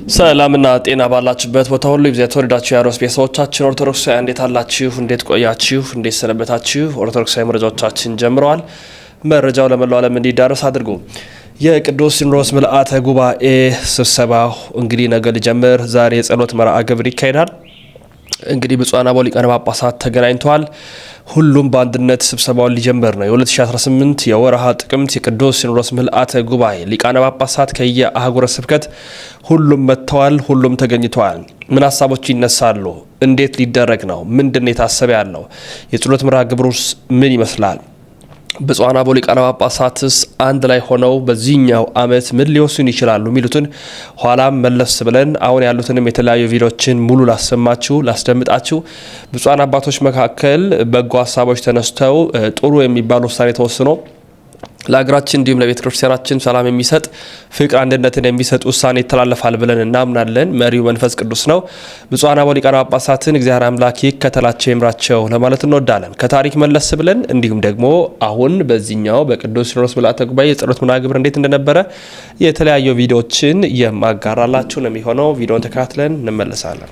ሰላምና ጤና ባላችሁበት ቦታ ሁሉ ይብዛ። የተወደዳችሁ የአሮስ ቤተሰቦቻችን ኦርቶዶክሳውያን እንዴት አላችሁ? እንዴት ቆያችሁ? እንዴት ሰነበታችሁ? ኦርቶዶክሳዊ መረጃዎቻችን ጀምረዋል። መረጃው ለመላው ዓለም እንዲዳረስ አድርጉ። የቅዱስ ሲኖዶስ ምልአተ ጉባኤ ስብሰባው እንግዲህ ነገ ሊጀምር ዛሬ የጸሎት መርሃ ግብር ይካሄዳል። እንግዲህ ብፁዓን አበው ሊቃነ ጳጳሳት ተገናኝተዋል። ሁሉም በአንድነት ስብሰባውን ሊጀምር ነው። የ2018 የወርሃ ጥቅምት የቅዱስ ሲኖዶስ ምልአተ ጉባኤ ሊቃነ ጳጳሳት ከየአህጉረ ስብከት ሁሉም መጥተዋል። ሁሉም ተገኝተዋል። ምን ሀሳቦች ይነሳሉ? እንዴት ሊደረግ ነው? ምንድን የታሰበ ያለው? የጸሎት መርሃ ግብሩስ ምን ይመስላል? ብፁዓን አበው ሊቃነ ጳጳሳትስ አንድ ላይ ሆነው በዚህኛው ዓመት ምን ሊወስኑ ይችላሉ የሚሉትን ኋላም መለስ ብለን አሁን ያሉትንም የተለያዩ ቪዲዮችን ሙሉ ላስደምጣችሁ። ብፁዓን አባቶች መካከል በጎ ሀሳቦች ተነስተው ጥሩ የሚባል ውሳኔ ተወስኖ ለሀገራችን እንዲሁም ለቤተ ክርስቲያናችን ሰላም የሚሰጥ ፍቅር፣ አንድነትን የሚሰጥ ውሳኔ ይተላለፋል ብለን እናምናለን። መሪው መንፈስ ቅዱስ ነው። ብፁዓን አበው ሊቃነ ጳጳሳትን እግዚአብሔር አምላክ ይከተላቸው ይምራቸው ለማለት እንወዳለን። ከታሪክ መለስ ብለን እንዲሁም ደግሞ አሁን በዚህኛው በቅዱስ ሲኖዶስ ምልአተ ጉባኤ የጸሎት መርሃ ግብር እንዴት እንደነበረ የተለያዩ ቪዲዮችን የማጋራላችሁ ነው የሚሆነው። ቪዲዮን ተከታትለን እንመለሳለን።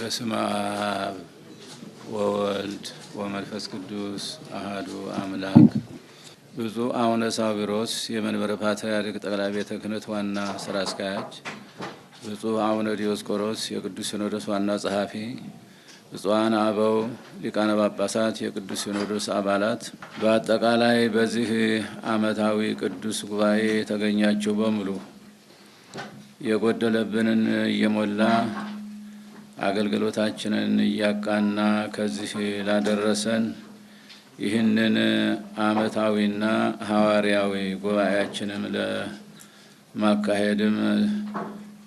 በስመ አብ ወወልድ ወመንፈስ ቅዱስ አሐዱ አምላክ። ብፁዕ አቡነ ሳዊሮስ የመንበረ ፓትርያርክ ጠቅላይ ቤተ ክህነት ዋና ስራ አስኪያጅ፣ ብፁዕ አቡነ ዲዮስቆሮስ የቅዱስ ሲኖዶስ ዋና ጸሐፊ፣ ብፁዓን አበው ሊቃነ ጳጳሳት የቅዱስ ሲኖዶስ አባላት፣ በአጠቃላይ በዚህ ዓመታዊ ቅዱስ ጉባኤ የተገኛችሁ በሙሉ የጎደለብንን እየሞላ አገልግሎታችንን እያቃና ከዚህ ላደረሰን ይህንን ዓመታዊና ሐዋርያዊ ጉባኤያችንም ለማካሄድም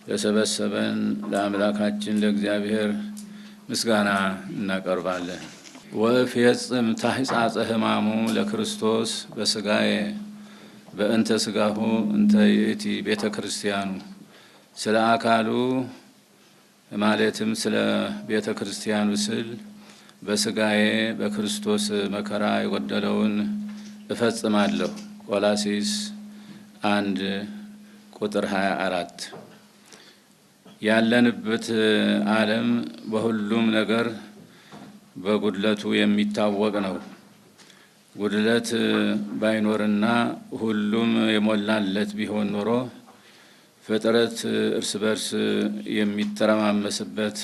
ለሰበሰበን ለአምላካችን ለእግዚአብሔር ምስጋና እናቀርባለን። ወእፌጽም ታኅጻጸ ሕማሙ ለክርስቶስ በሥጋዬ በእንተ ሥጋሁ እንተ ይእቲ ቤተ ክርስቲያኑ፣ ስለ አካሉ ማለትም ስለ ቤተ ክርስቲያኑ ስል በሥጋዬ በክርስቶስ መከራ የጎደለውን እፈጽማለሁ። ቆላስይስ 1 ቁጥር 24። ያለንበት ዓለም በሁሉም ነገር በጉድለቱ የሚታወቅ ነው። ጉድለት ባይኖርና ሁሉም የሞላለት ቢሆን ኖሮ ፍጥረት እርስ በርስ የሚተረማመስበት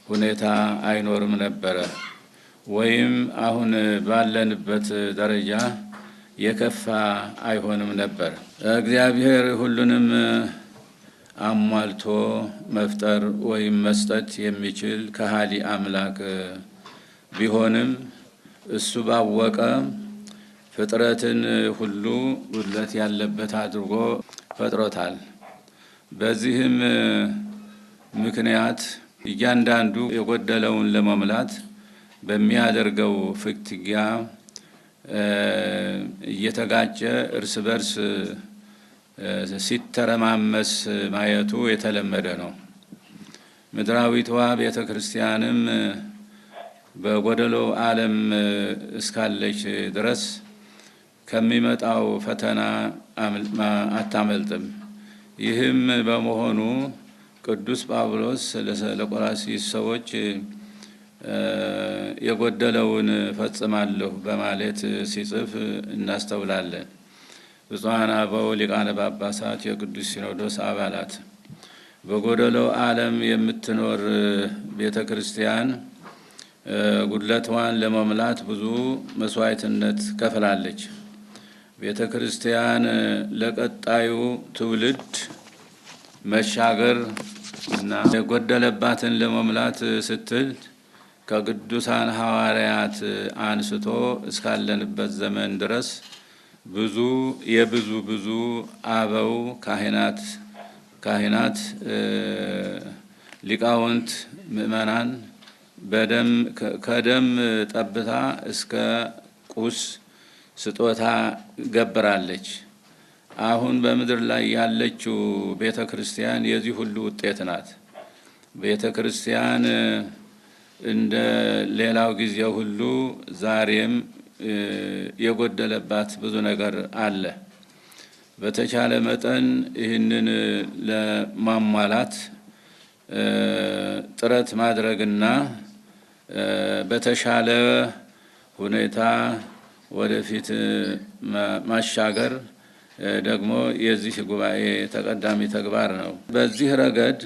ሁኔታ አይኖርም ነበረ፣ ወይም አሁን ባለንበት ደረጃ የከፋ አይሆንም ነበር። እግዚአብሔር ሁሉንም አሟልቶ መፍጠር ወይም መስጠት የሚችል ከሃሊ አምላክ ቢሆንም እሱ ባወቀ ፍጥረትን ሁሉ ጉድለት ያለበት አድርጎ ፈጥሮታል። በዚህም ምክንያት እያንዳንዱ የጎደለውን ለመሙላት በሚያደርገው ፍትጊያ እየተጋጨ እርስ በርስ ሲተረማመስ ማየቱ የተለመደ ነው። ምድራዊቷ ቤተ ክርስቲያንም በጎደሎ ዓለም እስካለች ድረስ ከሚመጣው ፈተና አታመልጥም። ይህም በመሆኑ ቅዱስ ጳውሎስ ለቆላስይስ ሰዎች የጎደለውን ፈጽማለሁ በማለት ሲጽፍ እናስተውላለን። ብፁዓን አበው ሊቃነ ጳጳሳት የቅዱስ ሲኖዶስ አባላት፣ በጎደሎ ዓለም የምትኖር ቤተ ክርስቲያን ጉድለቷን ለመሙላት ብዙ መስዋዕትነት ከፍላለች። ቤተ ክርስቲያን ለቀጣዩ ትውልድ መሻገር እና የጎደለባትን ለመሙላት ስትል ከቅዱሳን ሐዋርያት አንስቶ እስካለንበት ዘመን ድረስ ብዙ አበው ካህናት፣ ሊቃውንት፣ ምእመናን ከደም ጠብታ እስከ ቁስ ስጦታ ገብራለች። አሁን በምድር ላይ ያለችው ቤተ ክርስቲያን የዚህ ሁሉ ውጤት ናት። ቤተ ክርስቲያን እንደ ሌላው ጊዜ ሁሉ ዛሬም የጎደለባት ብዙ ነገር አለ። በተቻለ መጠን ይህንን ለማሟላት ጥረት ማድረግና በተሻለ ሁኔታ ወደፊት ማሻገር ደግሞ የዚህ ጉባኤ ተቀዳሚ ተግባር ነው። በዚህ ረገድ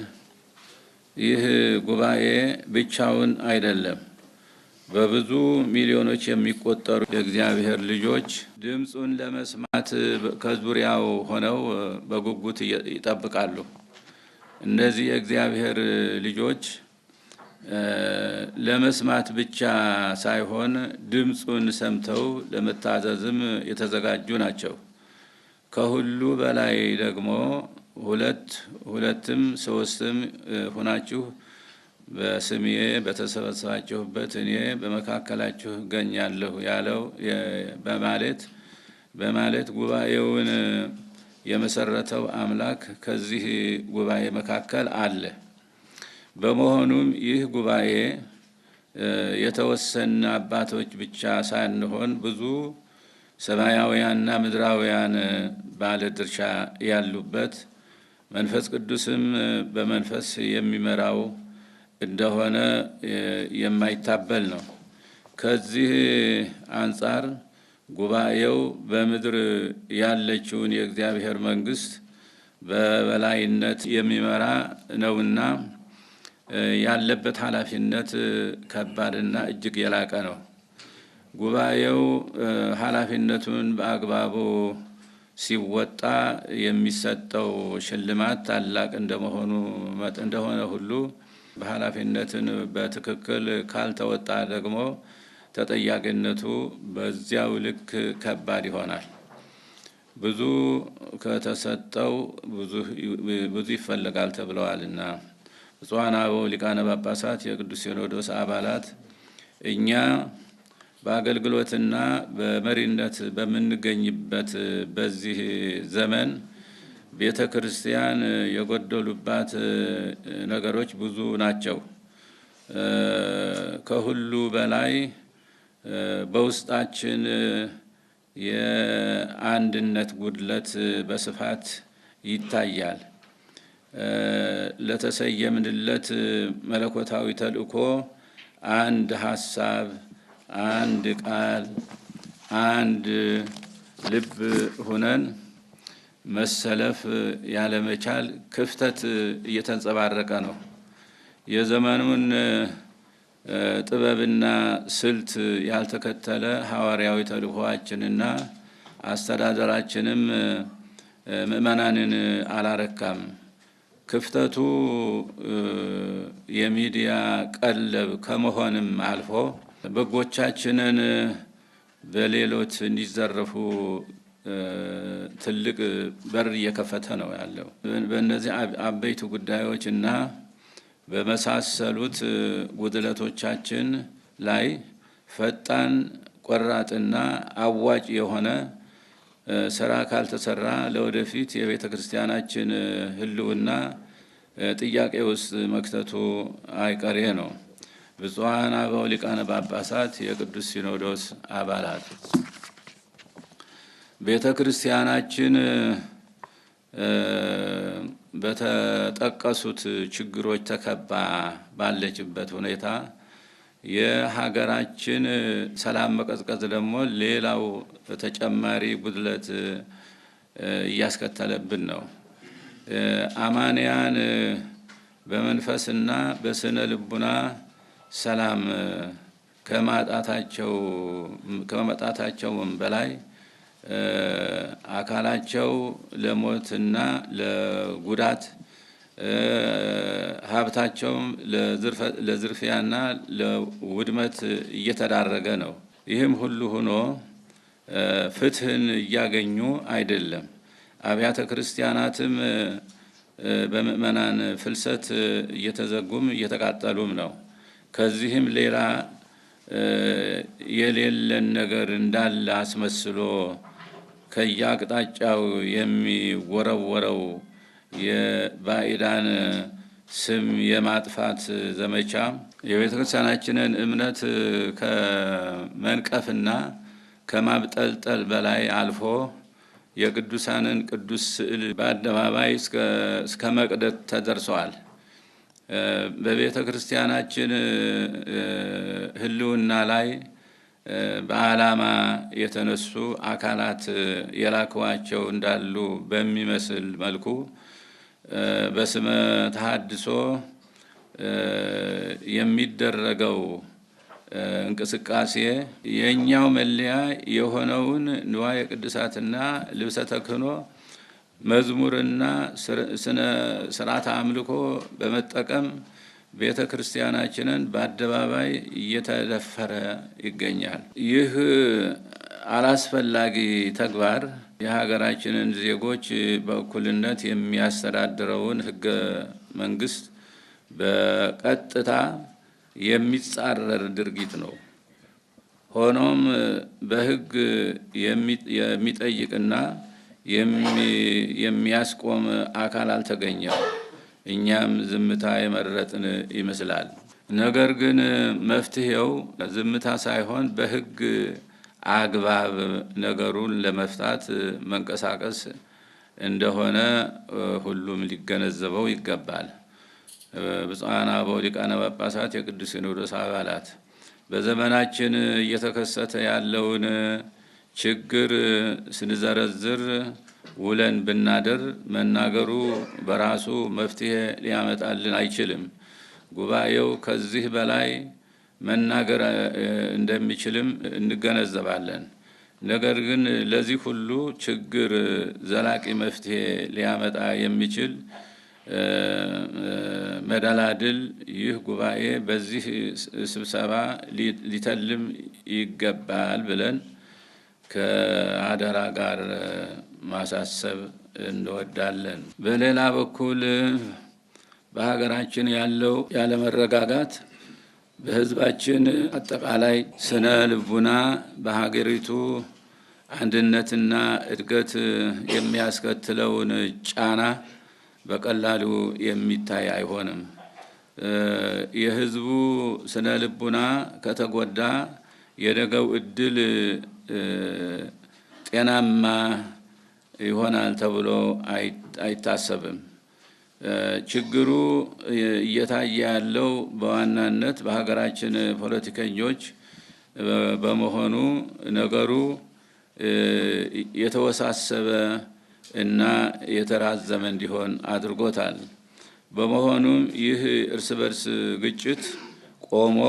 ይህ ጉባኤ ብቻውን አይደለም። በብዙ ሚሊዮኖች የሚቆጠሩ የእግዚአብሔር ልጆች ድምፁን ለመስማት ከዙሪያው ሆነው በጉጉት ይጠብቃሉ። እነዚህ የእግዚአብሔር ልጆች ለመስማት ብቻ ሳይሆን ድምፁን ሰምተው ለመታዘዝም የተዘጋጁ ናቸው። ከሁሉ በላይ ደግሞ ሁለትም ሶስትም ሆናችሁ በስሜ በተሰበሰባችሁበት እኔ በመካከላችሁ እገኛለሁ ያለው በማለት ጉባኤውን የመሰረተው አምላክ ከዚህ ጉባኤ መካከል አለ። በመሆኑም ይህ ጉባኤ የተወሰነ አባቶች ብቻ ሳንሆን ብዙ ሰማያውያንና ምድራውያን ባለድርሻ ያሉበት መንፈስ ቅዱስም በመንፈስ የሚመራው እንደሆነ የማይታበል ነው። ከዚህ አንጻር ጉባኤው በምድር ያለችውን የእግዚአብሔር መንግስት በበላይነት የሚመራ ነውና ያለበት ኃላፊነት ከባድና እጅግ የላቀ ነው። ጉባኤው ኃላፊነቱን በአግባቡ ሲወጣ የሚሰጠው ሽልማት ታላቅ እንደሆነ ሁሉ በኃላፊነትን በትክክል ካልተወጣ ደግሞ ተጠያቂነቱ በዚያው ልክ ከባድ ይሆናል። ብዙ ከተሰጠው ብዙ ይፈልጋል ተብለዋልና ብፁዓን አበው ሊቃነ ጳጳሳት፣ የቅዱስ ሲኖዶስ አባላት እኛ በአገልግሎትና በመሪነት በምንገኝበት በዚህ ዘመን ቤተ ክርስቲያን የጎደሉባት ነገሮች ብዙ ናቸው። ከሁሉ በላይ በውስጣችን የአንድነት ጉድለት በስፋት ይታያል። ለተሰየምንለት መለኮታዊ ተልእኮ አንድ ሀሳብ፣ አንድ ቃል፣ አንድ ልብ ሆነን መሰለፍ ያለመቻል ክፍተት እየተንጸባረቀ ነው። የዘመኑን ጥበብና ስልት ያልተከተለ ሐዋርያዊ ተልእኮአችንና አስተዳደራችንም ምእመናንን አላረካም። ክፍተቱ የሚዲያ ቀለብ ከመሆንም አልፎ በጎቻችንን በሌሎች እንዲዘረፉ ትልቅ በር እየከፈተ ነው ያለው። በእነዚህ አበይት ጉዳዮች እና በመሳሰሉት ጉድለቶቻችን ላይ ፈጣን ቆራጥና አዋጭ የሆነ ስራ ካልተሰራ ለወደፊት የቤተ ክርስቲያናችን ሕልውና ጥያቄ ውስጥ መክተቱ አይቀሬ ነው። ብፁዓን አበው ሊቃነ ጳጳሳት፣ የቅዱስ ሲኖዶስ አባላት፣ ቤተ ክርስቲያናችን በተጠቀሱት ችግሮች ተከባ ባለችበት ሁኔታ የሀገራችን ሰላም መቀዝቀዝ ደግሞ ሌላው ተጨማሪ ጉድለት እያስከተለብን ነው። አማንያን በመንፈስና በስነ ልቡና ሰላም ከመጣታቸውም በላይ አካላቸው ለሞትና ለጉዳት ሀብታቸውም ለዝርፊያና ለውድመት እየተዳረገ ነው። ይህም ሁሉ ሆኖ ፍትህን እያገኙ አይደለም። አብያተ ክርስቲያናትም በምእመናን ፍልሰት እየተዘጉም እየተቃጠሉም ነው። ከዚህም ሌላ የሌለን ነገር እንዳለ አስመስሎ ከያቅጣጫው የሚወረወረው የባዕዳን ስም የማጥፋት ዘመቻ የቤተክርስቲያናችንን እምነት ከመንቀፍና ከማብጠልጠል በላይ አልፎ የቅዱሳንን ቅዱስ ስዕል በአደባባይ እስከ መቅደት ተደርሰዋል። በቤተ ክርስቲያናችን ሕልውና ላይ በዓላማ የተነሱ አካላት የላክዋቸው እንዳሉ በሚመስል መልኩ በስመ ተሐድሶ የሚደረገው እንቅስቃሴ የኛው መለያ የሆነውን ንዋየ ቅድሳትና ልብሰ ተክህኖ መዝሙርና ስርዓተ አምልኮ በመጠቀም ቤተ ክርስቲያናችንን በአደባባይ እየተደፈረ ይገኛል። ይህ አላስፈላጊ ተግባር የሀገራችንን ዜጎች በእኩልነት የሚያስተዳድረውን ሕገ መንግስት በቀጥታ የሚጻረር ድርጊት ነው። ሆኖም በሕግ የሚጠይቅና የሚያስቆም አካል አልተገኘም። እኛም ዝምታ የመረጥን ይመስላል። ነገር ግን መፍትሄው ዝምታ ሳይሆን በሕግ አግባብ ነገሩን ለመፍታት መንቀሳቀስ እንደሆነ ሁሉም ሊገነዘበው ይገባል። ብፁዓን አበው ሊቃነ ጳጳሳት፣ የቅዱስ ሲኖዶስ አባላት በዘመናችን እየተከሰተ ያለውን ችግር ስንዘረዝር ውለን ብናደር መናገሩ በራሱ መፍትሄ ሊያመጣልን አይችልም። ጉባኤው ከዚህ በላይ መናገር እንደሚችልም እንገነዘባለን። ነገር ግን ለዚህ ሁሉ ችግር ዘላቂ መፍትሄ ሊያመጣ የሚችል መደላድል ይህ ጉባኤ በዚህ ስብሰባ ሊተልም ይገባል ብለን ከአደራ ጋር ማሳሰብ እንወዳለን። በሌላ በኩል በሀገራችን ያለው ያለመረጋጋት በሕዝባችን አጠቃላይ ስነ ልቡና በሀገሪቱ አንድነትና እድገት የሚያስከትለውን ጫና በቀላሉ የሚታይ አይሆንም። የሕዝቡ ስነ ልቡና ከተጎዳ የነገው እድል ጤናማ ይሆናል ተብሎ አይታሰብም። ችግሩ እየታየ ያለው በዋናነት በሀገራችን ፖለቲከኞች በመሆኑ ነገሩ የተወሳሰበ እና የተራዘመ እንዲሆን አድርጎታል። በመሆኑም ይህ እርስ በርስ ግጭት ቆሞ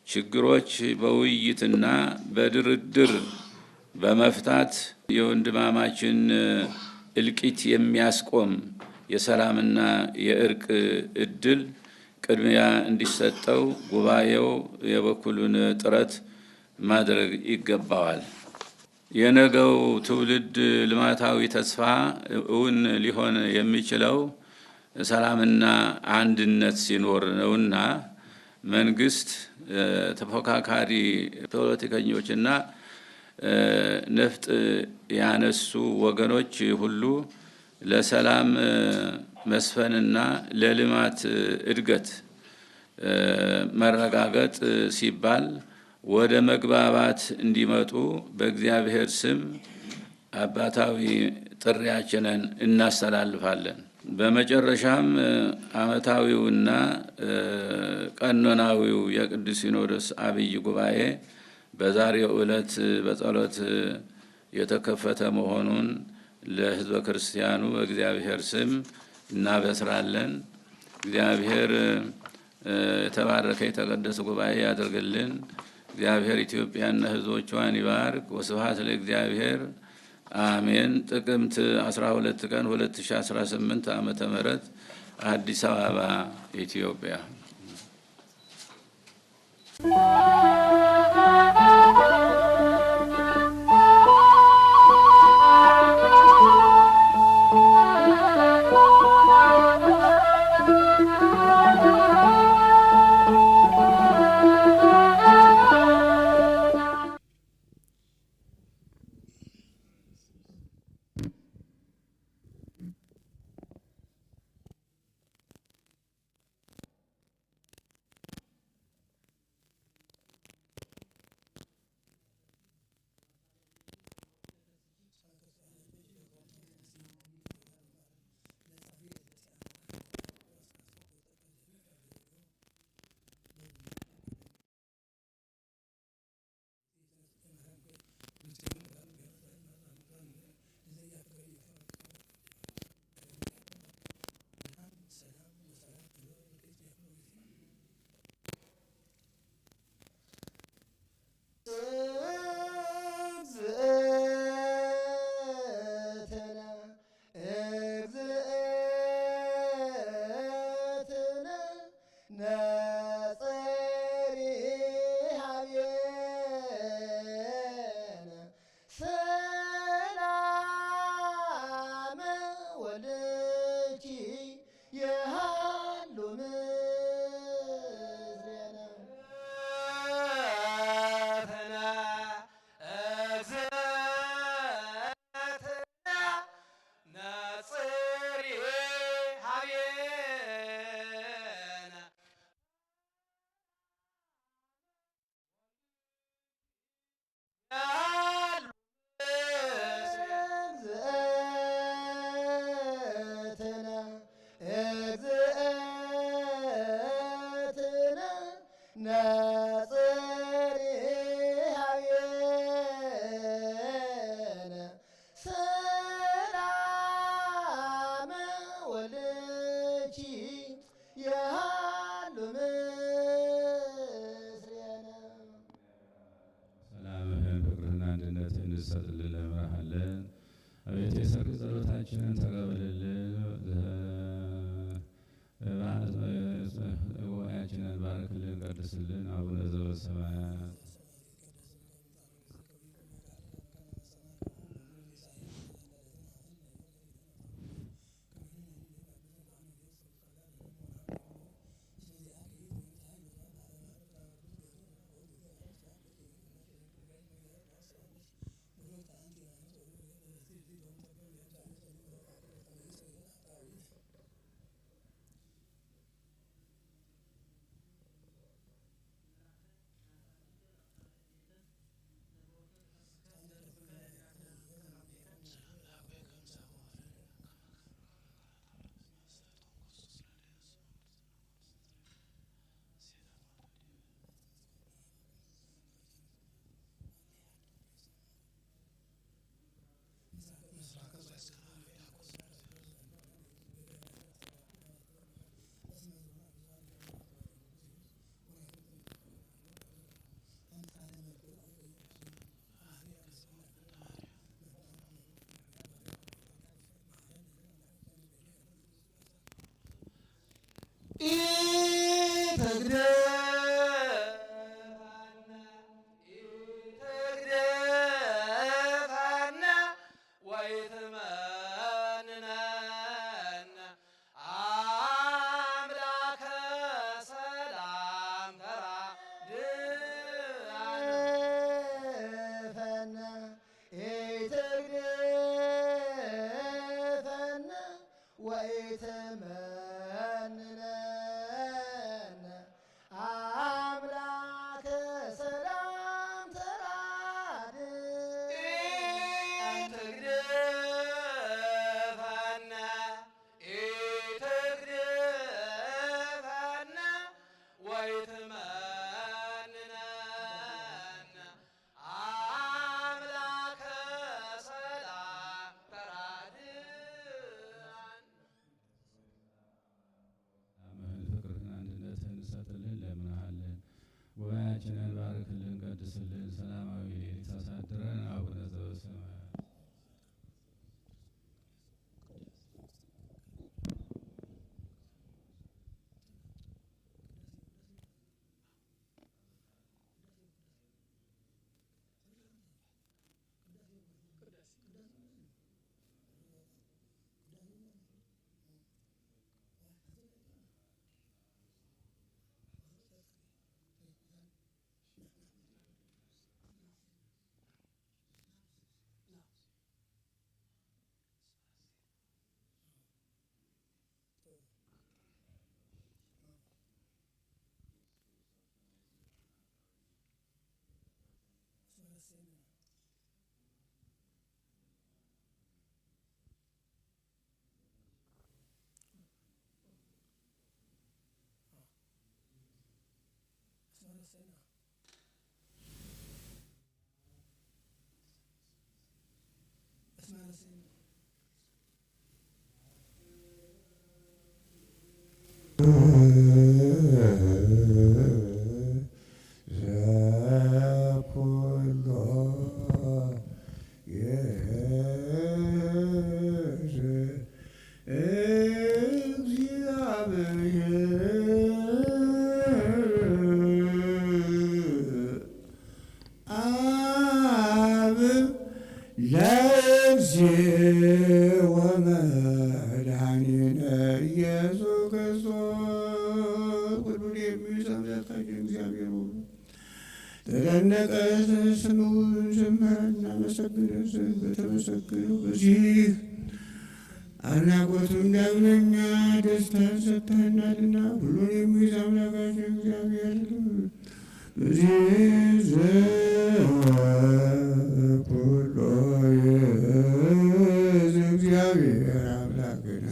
ችግሮች በውይይትና በድርድር በመፍታት የወንድማማችን እልቂት የሚያስቆም የሰላምና የእርቅ እድል ቅድሚያ እንዲሰጠው ጉባኤው የበኩሉን ጥረት ማድረግ ይገባዋል። የነገው ትውልድ ልማታዊ ተስፋ እውን ሊሆን የሚችለው ሰላምና አንድነት ሲኖር ነውና መንግስት፣ ተፎካካሪ ፖለቲከኞችና ነፍጥ ያነሱ ወገኖች ሁሉ ለሰላም መስፈንና ለልማት እድገት መረጋገጥ ሲባል ወደ መግባባት እንዲመጡ በእግዚአብሔር ስም አባታዊ ጥሪያችንን እናስተላልፋለን። በመጨረሻም ዓመታዊውና ቀኖናዊው የቅዱስ ሲኖዶስ አብይ ጉባኤ በዛሬው ዕለት በጸሎት የተከፈተ መሆኑን ለሕዝበ ክርስቲያኑ በእግዚአብሔር ስም እናበስራለን። እግዚአብሔር የተባረከ የተቀደሰ ጉባኤ ያደርግልን። እግዚአብሔር ኢትዮጵያና ሕዝቦቿን ይባርክ። ወስብሐት ለእግዚአብሔር አሜን። ጥቅምት 12 ቀን 2018 ዓመተ ምህረት አዲስ አበባ ኢትዮጵያ። ጉባኤያችንን ባርክልን፣ ቀድስልን፣ ሰላማዊ ሌሊት አሳድረን። አቡነ ዘበሰማያት አድናቆቱን ዳግመኛ ደስታን ሰጥተናልና ሁሉን የሚይዝ አምላካችን እግዚአብሔር በዚህ ዘኩሎ እግዚአብሔር አምላክነ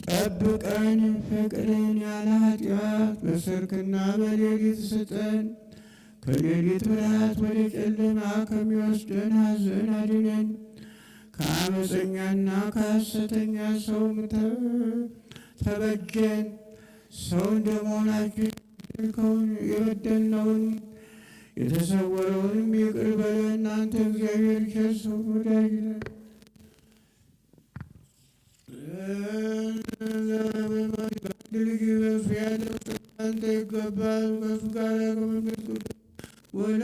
ጠብቀን ፍቅርን ያለ ኃጢአት በሰርክና በሌሊት ስጠን። ከሌሊት ብርሃት ወደ ጨለማ ከሚወስደን ሐዘን አድነን። ከአመፀኛና ከሐሰተኛ ሰው ተበጀን። ሰው እንደመሆናችን የበደልነውን የተሰወረውንም ይቅር በለን። አንተ እግዚአብሔር ቸር ሰው ወዳጅ ነህ። ልጅ በእርሱ ያለው አንተ ይገባል ከእሱ ጋር ከመንፈስ ቅዱስ ወደ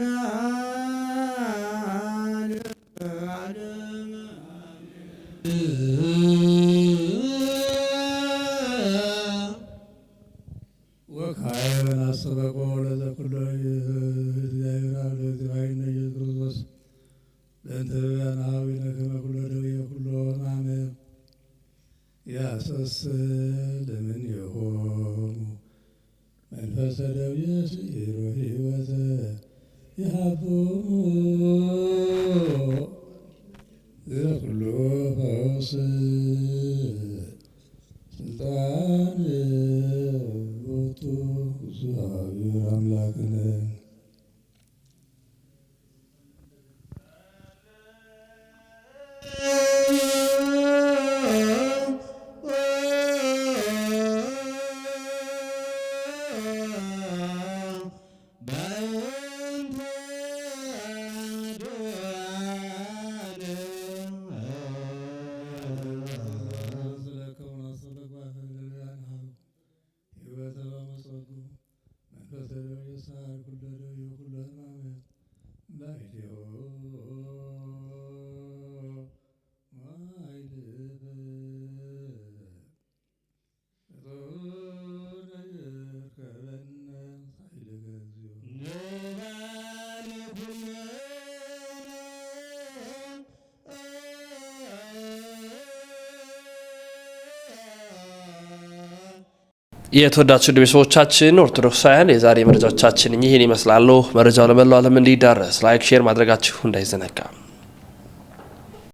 ዓለም ወካዕበ አስተበቆ ለዘኩሎ እግዚአብሔር አብ ለእግዚአብሔር ኢየሱስ ክርስቶስ በእንተ በናዊነ ከመ ኩሎ ደዌ ኩሎ ሕማመ ያሰስል እምኔሆሙ መንፈሰ ደዌስ ሕይወተ ይሃቦሙ ዘኩሎ ፈውስ ስልጣን ቦቱ እግዚአብሔር አምላክነ የተወዳችሁ ቤተሰቦቻችን ኦርቶዶክሳውያን የዛሬ መረጃዎቻችን ይህን ይመስላሉ። መረጃው ለመላው ዓለም እንዲዳረስ ላይክ ሼር ማድረጋችሁ እንዳይዘነጋ።